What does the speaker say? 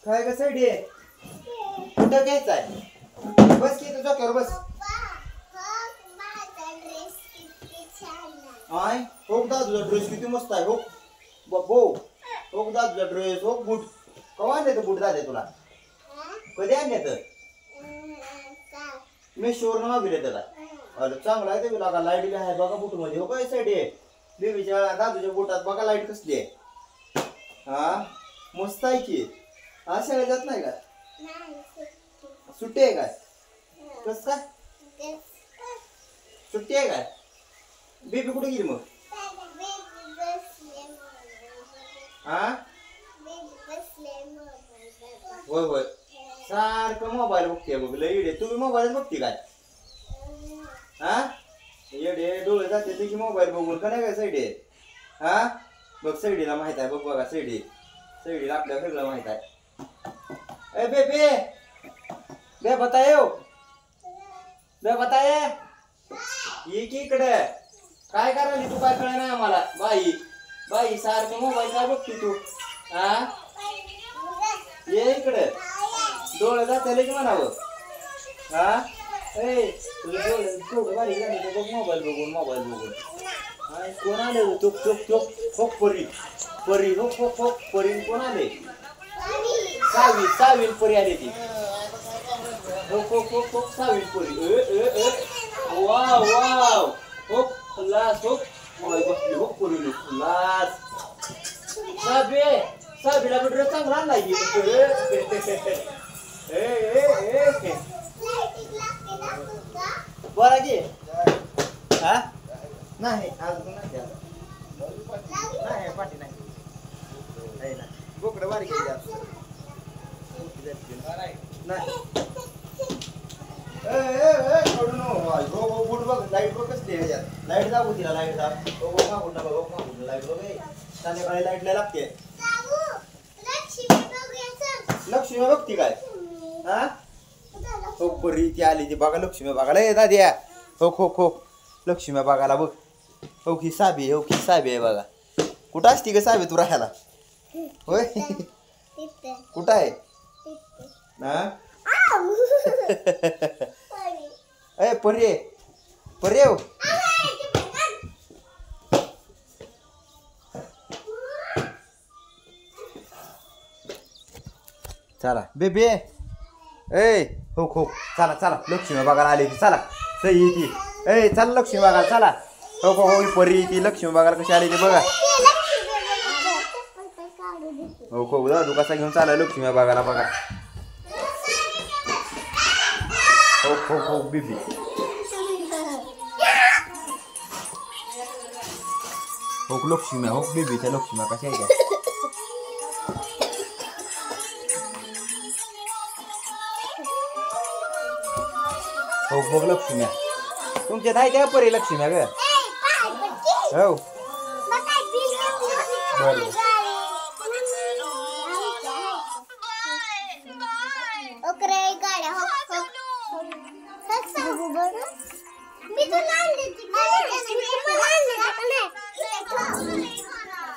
काय ग साईडी कुठं घ्यायचाय बस की तुझ्या कर बस आय हो दादूचा ड्रेस किती मस्त आहे हो बघो हो दादूचा ड्रेस हो बूट कवा आणले तर बूट दादे तुला कधी आणले तर मी शोर मागले त्याला अरे चांगला आहे ते बघा लाईट बी आहे बघा बूट मध्ये हो काय साईड आहे बेबीच्या दादूच्या बोटात बघा लाईट कसली आहे हा मस्त आहे की आज शाळेत जात नाही का सुट्टी आहे काय कस काय सुट्टी आहे काय बेबी कुठे गेली मग हा होय होय सारखं मोबाईल बघते बघ लय येडे तुम्ही मोबाईल बघते काय हा येडे डोळे जाते तुझी मोबाईल बघून का नाही काय साईडी हा बघ साईडीला माहित आहे बघ बघा साईडीला आपल्याला सगळं माहित आहे ए बेबे बे बतायो बे बताये ये की इकडे काय करायली तू काय कळ नाही आम्हाला बाई सारखं मोबाईल काय बघते तू हा ये इकडे डोळे जाते की म्हणावं हा ए तुझे डोळे थोडं बारीक झाले तर बघ मोबाईल बघून कोण आले चोक परी हो परी कोण आले सावीन परी आली ती हो सावीन परी वाव हो खल्लास हो बसली हो परी खल्लास साबीला ड्रेस चांगला आणलाय की बरं की हा नाही अजून नाही पाठी नाही बोकडं बारीक बूट बघ लाईट बघ कसली लाईट दाबू तिला लाईट दाब लाईट बघ संध्याकाळी लाईट लागते लक्ष्मी बघती काय हा हो परी ती आली ती बघा लक्ष्मी बघायला ये दाद्या हो लक्ष्मी बघायला बघ हो की साबी आहे बघा कुठं असती का साबी तू राहायला होय कुठं आहे हा ए परी हो चला बेबी ए हो चला लक्ष्मी बघायला आली ती चला सही ती ए चल लक्ष्मी बघायला चला हो परी ती लक्ष्मी बघायला कशी आली ती बघा हो दादू कसा घेऊन चाला लक्ष्मी बघायला बघा हो बेबी हो लक्ष्मी हो बेबीच्या लक्ष्मी कशा आहे हो बघ लक्ष्मी तुमच्या नाही त्या परी लक्ष्मी ग हो मी